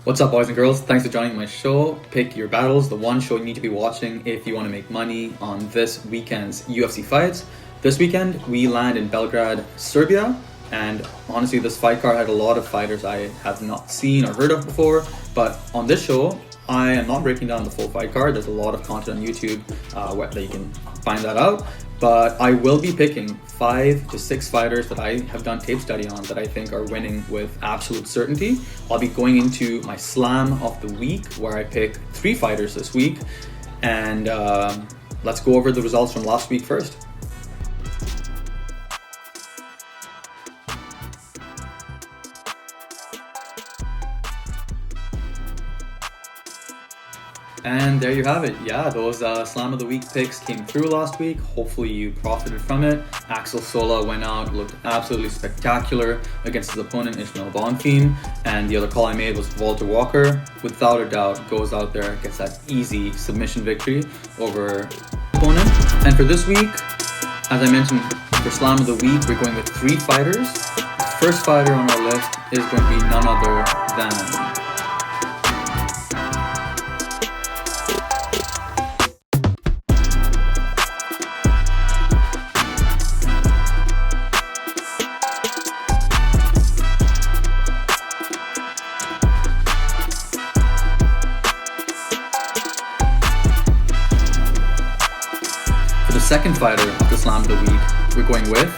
What's up, boys and girls? Thanks for joining my show, Pick Your Battles, the one show you need to be watching if you want to make money on this weekend's UFC fights. This weekend, we land in Belgrad, Serbia, and honestly, this fight card had a lot of fighters I have not seen or heard of before, but on this show, I am not breaking down the full fight card. There's a lot of content on YouTube that you can find that out. But I will be picking 5 to 6 fighters that I have done tape study on that I think are winning with absolute certainty. I'll be going into my slam of the week where I pick 3 fighters this week. And let's go over the results from last week first. And there you have it. Yeah, those Slam of the Week picks came through last week. Hopefully you profited from it. Axel Sola went out, looked absolutely spectacular against his opponent Ismail Bonfim. And the other call I made was Walter Walker. Without a doubt, goes out there, gets that easy submission victory over opponent. And for this week, as I mentioned, for Slam of the Week, we're going with 3 fighters. The first fighter on our list is going to be none other than second fighter of the Slam of the Week, we're going with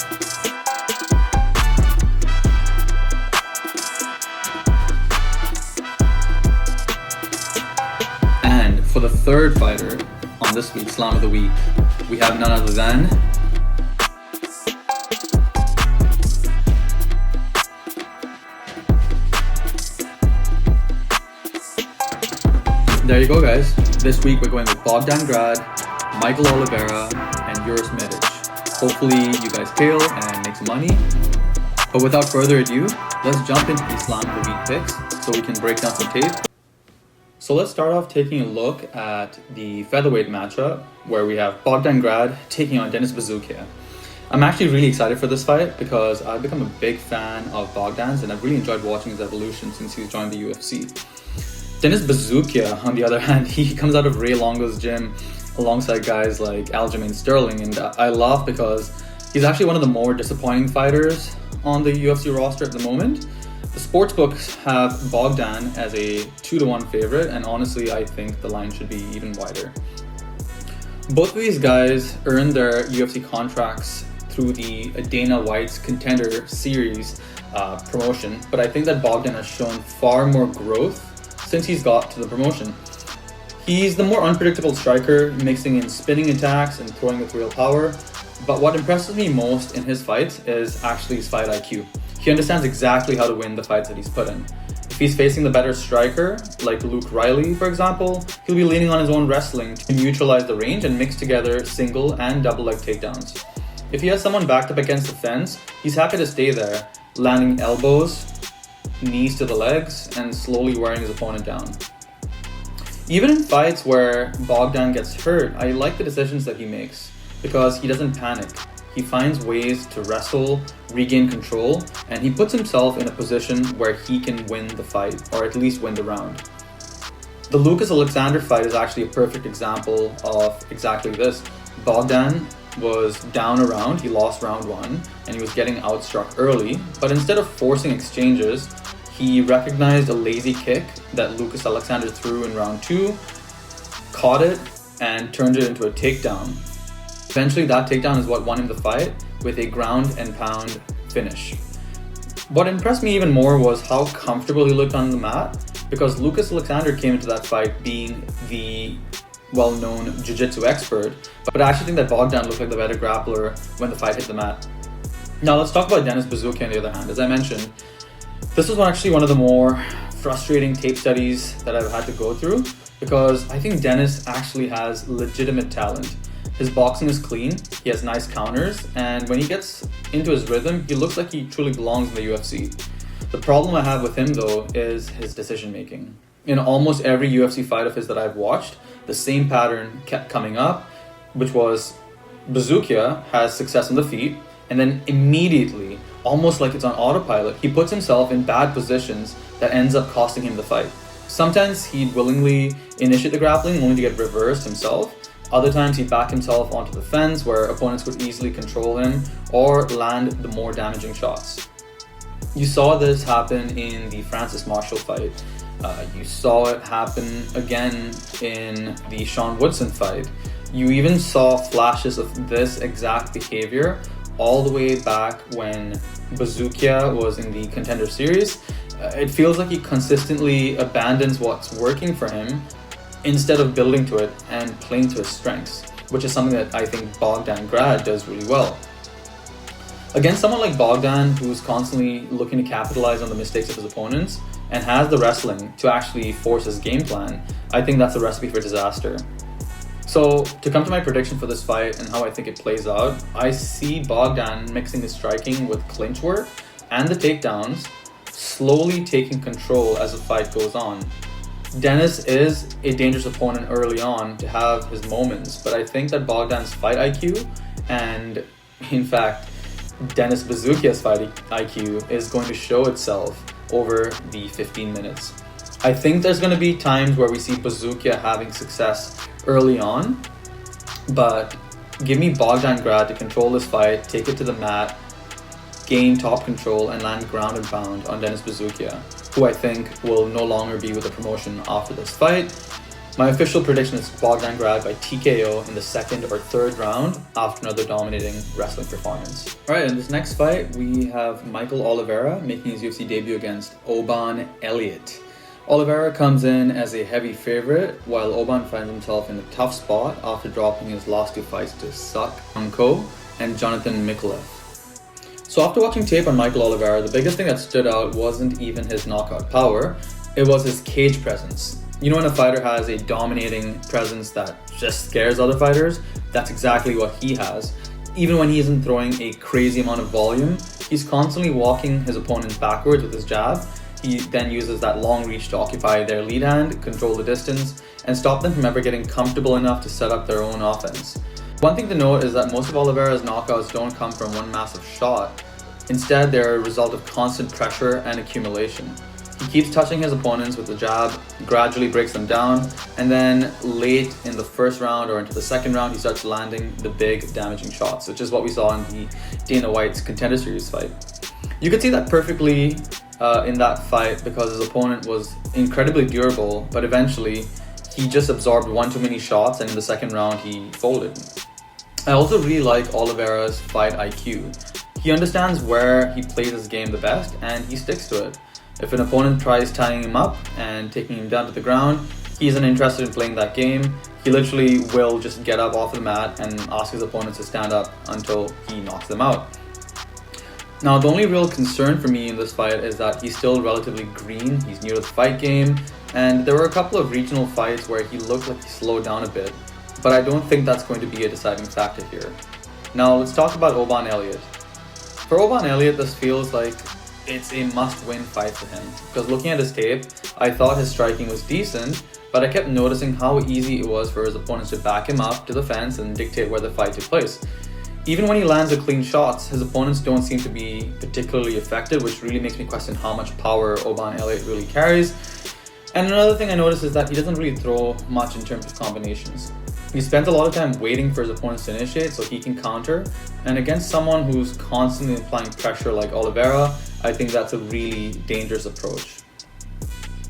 and for the third fighter on this week's Slam of the Week, we have none other than there you go, guys. This week we're going with Bogdan Grad, Michael Oliveira, and Uros. Hopefully you guys tail and make some money. But without further ado, let's jump into the Slam of the Week picks so we can break down some tape. So let's start off taking a look at the featherweight matchup where we have Bogdan Grad taking on Denis Buzukja. I'm actually really excited for this fight because I've become a big fan of Bogdan's and I've really enjoyed watching his evolution since he's joined the UFC. Denis Buzukja, on the other hand, he comes out of Ray Longo's gym alongside guys like Aljamain Sterling, and I laugh because he's actually one of the more disappointing fighters on the UFC roster at the moment. The sportsbooks have Bogdan as a 2-1 favorite, and honestly I think the line should be even wider. Both of these guys earned their UFC contracts through the Dana White's Contender Series promotion, but I think that Bogdan has shown far more growth since he's got to the promotion. He's the more unpredictable striker, mixing in spinning attacks and throwing with real power. But what impresses me most in his fights is actually his fight IQ. He understands exactly how to win the fights that he's put in. If he's facing the better striker, like Luke Riley for example, he'll be leaning on his own wrestling to neutralize the range and mix together single and double leg takedowns. If he has someone backed up against the fence, he's happy to stay there, landing elbows, knees to the legs, and slowly wearing his opponent down. Even in fights where Bogdan gets hurt, I like the decisions that he makes because he doesn't panic. He finds ways to wrestle, regain control, and he puts himself in a position where he can win the fight, or at least win the round. The Lucas Alexander fight is actually a perfect example of exactly this. Bogdan was down a round, he lost round 1, and he was getting outstruck early, but instead of forcing exchanges, he recognized a lazy kick that Lucas Alexander threw in round 2, caught it, and turned it into a takedown. Eventually, that takedown is what won him the fight with a ground and pound finish. What impressed me even more was how comfortable he looked on the mat, because Lucas Alexander came into that fight being the well-known jiu-jitsu expert, but I actually think that Bogdan looked like the better grappler when the fight hit the mat. Now let's talk about Denis Buzukja on the other hand. As I mentioned, this was actually one of the more frustrating tape studies that I've had to go through because I think Denis actually has legitimate talent. His boxing is clean, he has nice counters, and when he gets into his rhythm, he looks like he truly belongs in the UFC. The problem I have with him though is his decision making. In almost every UFC fight of his that I've watched, the same pattern kept coming up, which was Buzukja has success on the feet, and then immediately, almost like it's on autopilot, he puts himself in bad positions that ends up costing him the fight. Sometimes he'd willingly initiate the grappling only to get reversed himself. Other times he'd back himself onto the fence where opponents could easily control him or land the more damaging shots. You saw this happen in the Francis Marshall fight. You saw it happen again in the Sean Woodson fight. You even saw flashes of this exact behavior all the way back when Bazookia was in the Contender Series. It feels like he consistently abandons what's working for him instead of building to it and playing to his strengths, which is something that I think Bogdan Grad does really well. Against someone like Bogdan, who's constantly looking to capitalize on the mistakes of his opponents and has the wrestling to actually force his game plan, I think that's a recipe for disaster. So, to come to my prediction for this fight and how I think it plays out, I see Bogdan mixing his striking with clinch work and the takedowns, slowly taking control as the fight goes on. Dennis is a dangerous opponent early on to have his moments, but I think that Bogdan's fight IQ and, in fact, Dennis Bazookia's fight IQ is going to show itself over the 15 minutes. I think there's going to be times where we see Bazookia having success early on, but give me Bogdan Grad to control this fight, take it to the mat, gain top control, and land ground and pound on Dennis Bazookia, who I think will no longer be with the promotion after this fight. My official prediction is Bogdan Grad by TKO in the second or third round after another dominating wrestling performance. Alright, in this next fight, we have Michael Oliveira making his UFC debut against Oban Elliott. Oliveira comes in as a heavy favorite, while Oban finds himself in a tough spot after dropping his last two fights to Suk Unko and Jonathan Mikulev. So after watching tape on Michael Oliveira, the biggest thing that stood out wasn't even his knockout power, it was his cage presence. You know, when a fighter has a dominating presence that just scares other fighters, that's exactly what he has. Even when he isn't throwing a crazy amount of volume, he's constantly walking his opponent backwards with his jab. He then uses that long reach to occupy their lead hand, control the distance, and stop them from ever getting comfortable enough to set up their own offense. One thing to note is that most of Oliveira's knockouts don't come from one massive shot. Instead, they're a result of constant pressure and accumulation. He keeps touching his opponents with the jab, gradually breaks them down, and then late in the first round or into the second round, he starts landing the big damaging shots, which is what we saw in the Dana White's Contender Series fight. You could see that perfectly in that fight because his opponent was incredibly durable, but eventually he just absorbed one too many shots, and in the second round he folded. I also really like Oliveira's fight IQ. He understands where he plays his game the best and he sticks to it. If an opponent tries tying him up and taking him down to the ground, he isn't interested in playing that game. He literally will just get up off the mat and ask his opponents to stand up until he knocks them out. Now, the only real concern for me in this fight is that he's still relatively green, he's new to the fight game, and there were a couple of regional fights where he looked like he slowed down a bit, but I don't think that's going to be a deciding factor here. Now, let's talk about Oban Elliott. For Oban Elliott, this feels like it's a must-win fight for him, because looking at his tape, I thought his striking was decent, but I kept noticing how easy it was for his opponents to back him up to the fence and dictate where the fight took place. Even when he lands the clean shots, his opponents don't seem to be particularly effective, which really makes me question how much power Oban Elliott really carries. And another thing I noticed is that he doesn't really throw much in terms of combinations. He spends a lot of time waiting for his opponents to initiate so he can counter, and against someone who's constantly applying pressure like Oliveira, I think that's a really dangerous approach.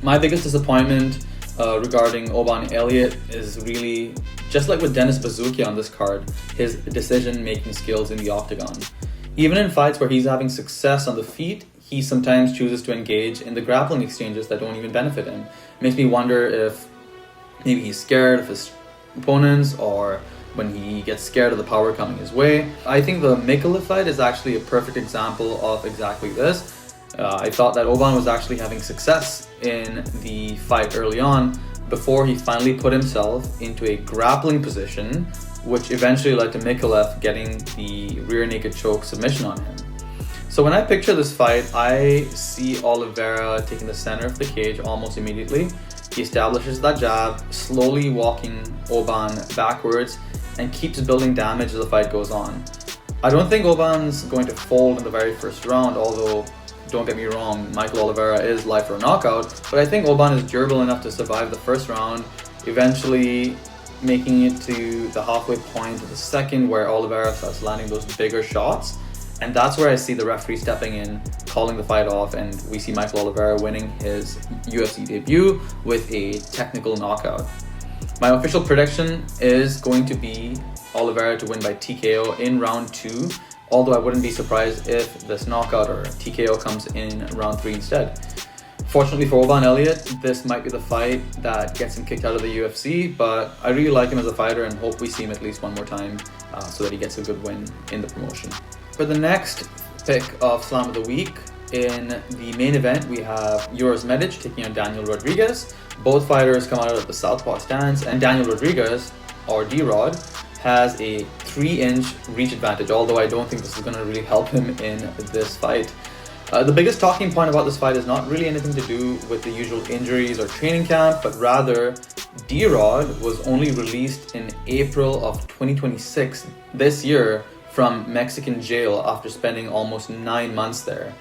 My biggest disappointment regarding Oban Elliott is really, just like with Dennis Bazookia on this card, his decision-making skills in the octagon. Even in fights where he's having success on the feet, he sometimes chooses to engage in the grappling exchanges that don't even benefit him. It makes me wonder if maybe he's scared of his opponents, or when he gets scared of the power coming his way. I think the Mikulev fight is actually a perfect example of exactly this. I thought that Oban was actually having success in the fight early on before he finally put himself into a grappling position, which eventually led to Mikulev getting the rear naked choke submission on him. So when I picture this fight, I see Oliveira taking the center of the cage almost immediately. He establishes that jab, slowly walking Oban backwards, and keeps building damage as the fight goes on. I don't think Oban's going to fold in the very first round, although don't get me wrong, Michael Oliveira is live for a knockout, but I think Oban is durable enough to survive the first round, eventually making it to the halfway point of the second where Oliveira starts landing those bigger shots. And that's where I see the referee stepping in, calling the fight off, and we see Michael Oliveira winning his UFC debut with a technical knockout. My official prediction is going to be Oliveira to win by TKO in round 2, although I wouldn't be surprised if this knockout or TKO comes in round 3 instead. Fortunately for Oban Elliott, this might be the fight that gets him kicked out of the UFC, but I really like him as a fighter and hope we see him at least one more time so that he gets a good win in the promotion. For the next pick of Slam of the Week, in the main event, we have Uros Medic taking on Daniel Rodriguez. Both fighters come out of the southpaw stance, and Daniel Rodriguez, or D-Rod, has a 3-inch reach advantage, although I don't think this is going to really help him in this fight. The biggest talking point about this fight is not really anything to do with the usual injuries or training camp, but rather D-Rod was only released in April of 2026 this year from Mexican jail after spending almost 9 months there.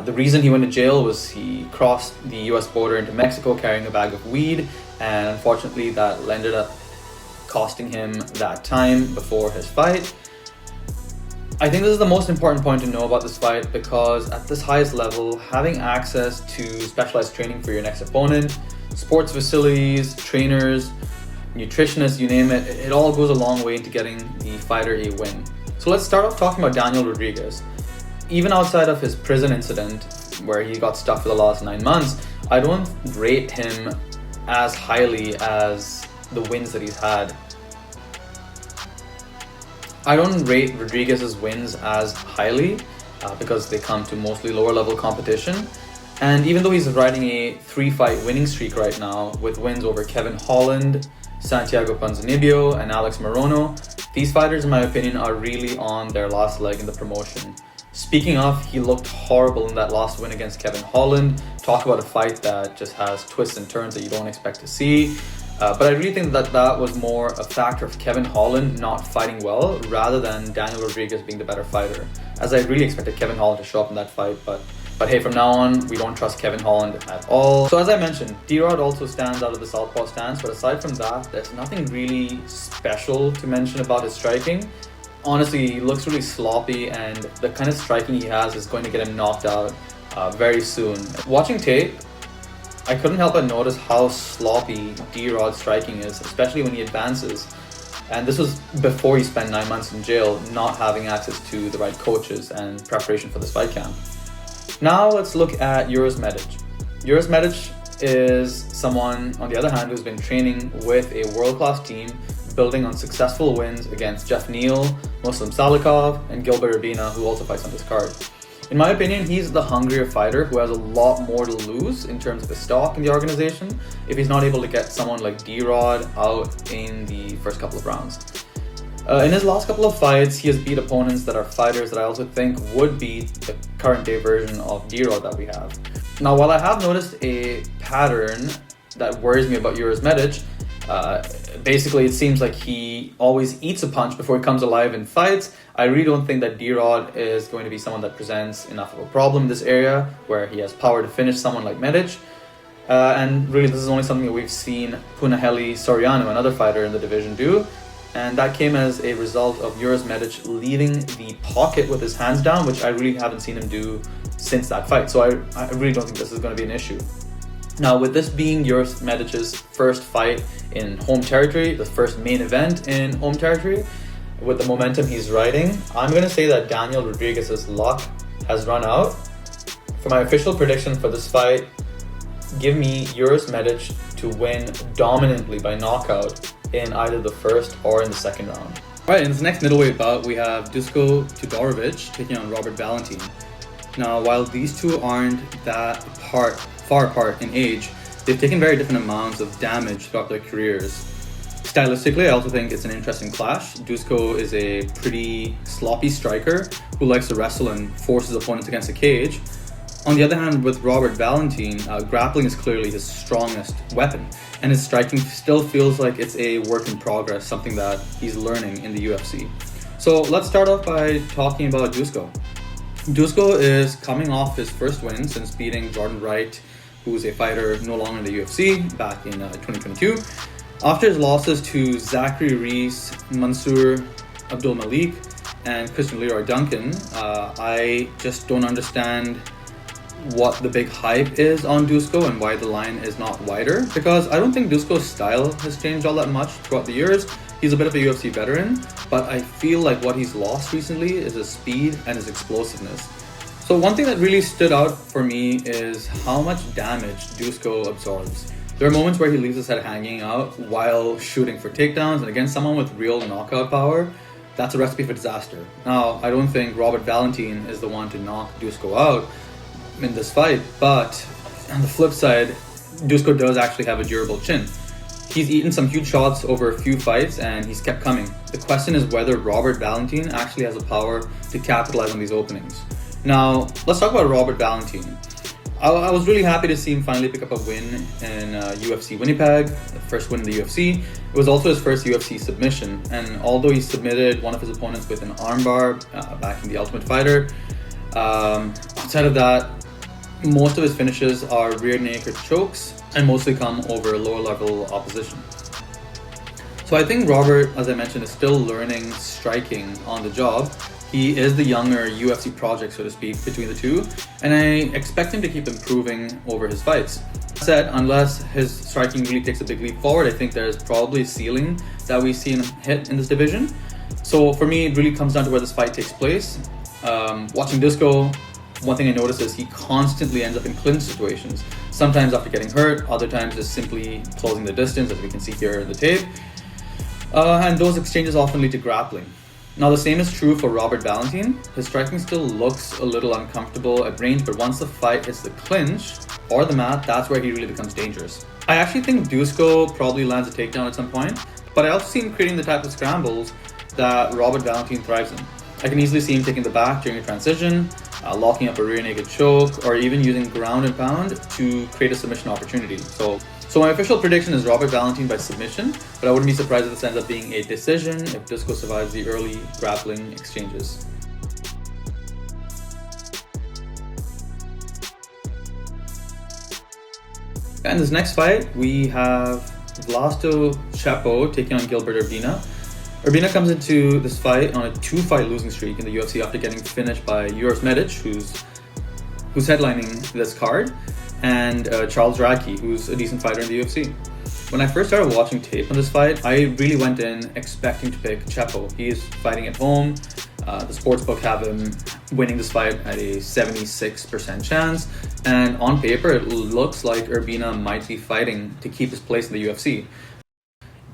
The reason he went to jail was he crossed the US border into Mexico carrying a bag of weed, and unfortunately that ended up costing him that time before his fight. I think this is the most important point to know about this fight because at this highest level, having access to specialized training for your next opponent, sports facilities, trainers, nutritionists, you name it, it all goes a long way into getting the fighter a win. So let's start off talking about Daniel Rodriguez. Even outside of his prison incident, where he got stuck for the last 9 months, I don't rate him as highly as the wins that he's had. I don't rate Rodriguez's wins as highly because they come to mostly lower level competition. And even though he's riding a 3-fight winning streak right now with wins over Kevin Holland, Santiago Ponzinibbio, and Alex Morono, these fighters, in my opinion, are really on their last leg in the promotion. Speaking of, he looked horrible in that last win against Kevin Holland. Talk about a fight that just has twists and turns that you don't expect to see. But I really think that was more a factor of Kevin Holland not fighting well rather than Daniel Rodriguez being the better fighter, as I really expected Kevin Holland to show up in that fight, but hey, from now on, we don't trust Kevin Holland at all. So as I mentioned, D-Rod also stands out of the southpaw stance, but aside from that, there's nothing really special to mention about his striking. Honestly, he looks really sloppy, and the kind of striking he has is going to get him knocked out very soon. Watching tape, I couldn't help but notice how sloppy D-Rod's striking is, especially when he advances. And this was before he spent 9 months in jail, not having access to the right coaches and preparation for this fight camp. Now let's look at Uros Medic. Uros Medic is someone, on the other hand, who's been training with a world-class team, building on successful wins against Jeff Neal, Muslim Salikov, and Gilbert Urbina, who also fights on this card. In my opinion, he's the hungrier fighter who has a lot more to lose in terms of his stock in the organization if he's not able to get someone like D-Rod out in the first couple of rounds. In his last couple of fights, he has beat opponents that are fighters that I also think would beat the current day version of D-Rod that we have. Now, while I have noticed a pattern that worries me about Uros Medic, basically it seems like he always eats a punch before he comes alive in fights. I really don't think that D-Rod is going to be someone that presents enough of a problem in this area where he has power to finish someone like Medic. And really this is only something that we've seen Punahele Soriano, another fighter in the division, do. And that came as a result of Uros Medic leaving the pocket with his hands down, which I really haven't seen him do since that fight. So I really don't think this is going to be an issue. Now, with this being Uros Medic's first fight in home territory, the first main event in home territory, with the momentum he's riding, I'm going to say that Daniel Rodriguez's luck has run out. For my official prediction for this fight, give me Uros Medic to win dominantly by knockout in either the first or in the second round. Alright, in this next middleweight bout, we have Dusko Todorovic taking on Robert Valentin. Now, while these two aren't that far apart in age, they've taken very different amounts of damage throughout their careers. Stylistically, I also think it's an interesting clash. Dusko is a pretty sloppy striker who likes to wrestle and force his opponents against the cage. On the other hand, with Robert Valentin, grappling is clearly his strongest weapon, and his striking still feels like it's a work in progress, something that he's learning in the UFC. So let's start off by talking about Dusko. Dusko is coming off his first win since beating Jordan Wright, who's a fighter no longer in the UFC, back in 2022. After his losses to Zachary Reese, Mansour Abdul Malik, and Christian Leroy Duncan, I just don't understand what the big hype is on Dusko and why the line is not wider, because I don't think Dusko's style has changed all that much throughout the years. He's a bit of a UFC veteran, but I feel like what he's lost recently is his speed and his explosiveness. So one thing that really stood out for me is how much damage Dusko absorbs. There are moments where he leaves his head hanging out while shooting for takedowns, and against someone with real knockout power, that's a recipe for disaster. Now, I don't think Robert Valentin is the one to knock Dusko out in this fight, but on the flip side, Dusko does actually have a durable chin. He's eaten some huge shots over a few fights and he's kept coming. The question is whether Robert Valentin actually has the power to capitalize on these openings. Now, let's talk about Robert Valentin. I was really happy to see him finally pick up a win in UFC Winnipeg, the first win in the UFC. It was also his first UFC submission, and although he submitted one of his opponents with an armbar back in the Ultimate Fighter, outside of that, most of his finishes are rear naked chokes and mostly come over lower level opposition. So I think Robert, as I mentioned, is still learning striking on the job. He is the younger UFC project, so to speak, between the two, and I expect him to keep improving over his fights. That said, unless his striking really takes a big leap forward, I think there's probably a ceiling that we see him hit in this division. So for me, it really comes down to where this fight takes place. Watching Dusko, one thing I noticed is he constantly ends up in clinch situations. Sometimes after getting hurt, other times just simply closing the distance, as we can see here in the tape. And those exchanges often lead to grappling. Now the same is true for Robert Valentin. His striking still looks a little uncomfortable at range, but once the fight hits the clinch or the mat, that's where he really becomes dangerous. I actually think Dusko probably lands a takedown at some point, but I also see him creating the type of scrambles that Robert Valentin thrives in. I can easily see him taking the back during a transition, locking up a rear naked choke, or even using ground and pound to create a submission opportunity. So my official prediction is Robert Valentin by submission, but I wouldn't be surprised if this ends up being a decision if Dusko survives the early grappling exchanges. And this next fight, we have Vlasto Chepo taking on Gilbert Urbina. Urbina comes into this fight on a 2-fight losing streak in the UFC after getting finished by Uros who's headlining this card, and Charles Radke, who's a decent fighter in the UFC. When I first started watching tape on this fight, I really went in expecting to pick Chepo. He is fighting at home. The sportsbook have him winning this fight at a 76% chance, and on paper it looks like Urbina might be fighting to keep his place in the UFC.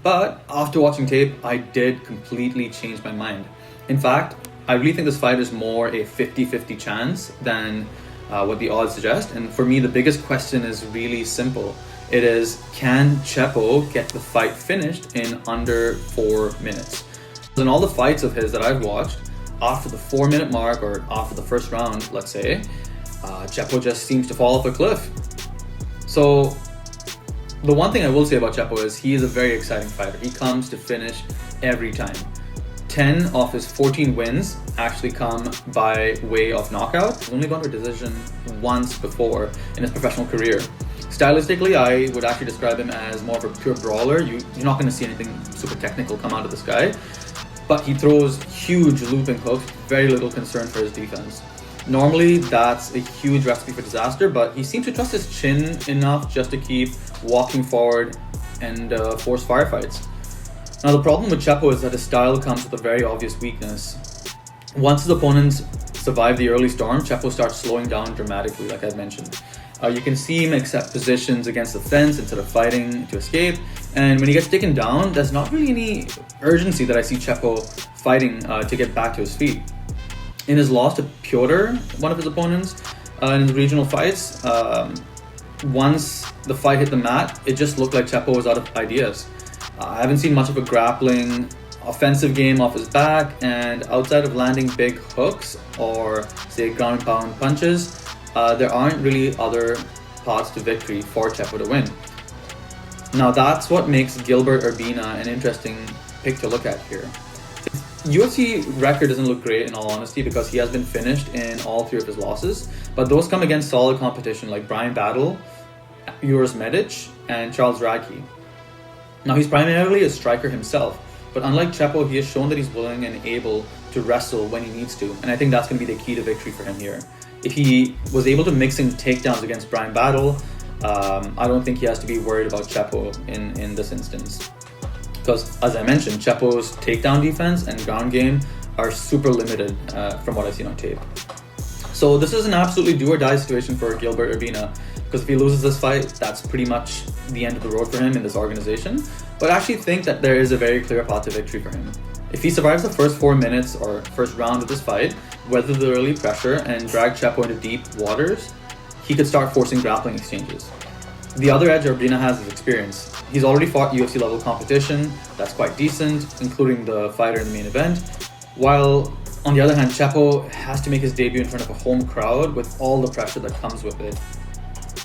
But after watching tape, I did completely change my mind. In fact, I really think this fight is more a 50-50 chance than what the odds suggest. And for me, the biggest question is really simple. It is, can Chepo get the fight finished in under 4 minutes? In all the fights of his that I've watched, after the 4-minute mark or after the first round, let's say, Chepo just seems to fall off a cliff. So the one thing I will say about Chepo is he is a very exciting fighter. He comes to finish every time. 10 of his 14 wins actually come by way of knockout. He's only gone to a decision once before in his professional career. Stylistically, I would actually describe him as more of a pure brawler. You're not going to see anything super technical come out of this guy. But he throws huge looping hooks, very little concern for his defense. Normally, that's a huge recipe for disaster, but he seems to trust his chin enough just to keep walking forward and force firefights. Now, the problem with Chepo is that his style comes with a very obvious weakness. Once his opponents survive the early storm, Chepo starts slowing down dramatically, like I mentioned. You can see him accept positions against the fence instead of fighting to escape, and when he gets taken down, there's not really any urgency that I see Chepo fighting to get back to his feet. In his loss to Piotr, one of his opponents, in his regional fights, once the fight hit the mat, it just looked like Chepo was out of ideas. I haven't seen much of a grappling offensive game off his back, and outside of landing big hooks or say ground and pound punches, there aren't really other paths to victory for Chepo to win. Now that's what makes Gilbert Urbina an interesting pick to look at here. UFC record doesn't look great in all honesty because he has been finished in all 3 of his losses, but those come against solid competition like Brian Battle, Uros and Charles Radke. Now he's primarily a striker himself, but unlike Chepo, he has shown that he's willing and able to wrestle when he needs to, and I think that's going to be the key to victory for him here. If he was able to mix in takedowns against Brian Battle, I don't think he has to be worried about Chepo in this instance. Because, as I mentioned, Chepo's takedown defense and ground game are super limited from what I've seen on tape. So this is an absolutely do or die situation for Gilbert Urbina, because if he loses this fight, that's pretty much the end of the road for him in this organization. But I actually think that there is a very clear path to victory for him. If he survives the first 4 minutes or first round of this fight, weather the early pressure and drag Chepo into deep waters, he could start forcing grappling exchanges. The other edge Urbina has is experience. He's already fought UFC level competition that's quite decent, including the fighter in the main event, while on the other hand, Chepo has to make his debut in front of a home crowd with all the pressure that comes with it.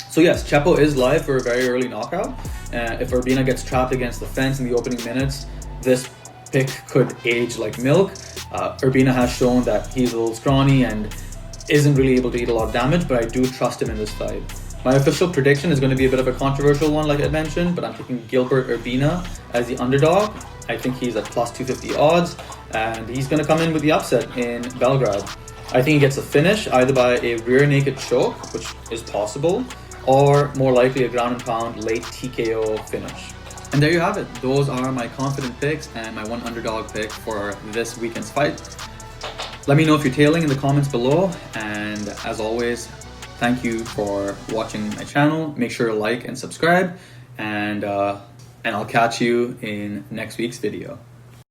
So yes, Chepo is live for a very early knockout. If Urbina gets trapped against the fence in the opening minutes, this pick could age like milk. Urbina has shown that he's a little scrawny and isn't really able to eat a lot of damage, but I do trust him in this fight. My official prediction is going to be a bit of a controversial one, like I mentioned, but I'm picking Gilbert Urbina as the underdog. I think he's at plus 250 odds, and he's going to come in with the upset in Belgrade. I think he gets a finish either by a rear naked choke, which is possible, or more likely a ground and pound late TKO finish. And there you have it. Those are my confident picks and my one underdog pick for this weekend's fight. Let me know if you're tailing in the comments below, and as always, thank you for watching my channel. Make sure to like and subscribe, and I'll catch you in next week's video.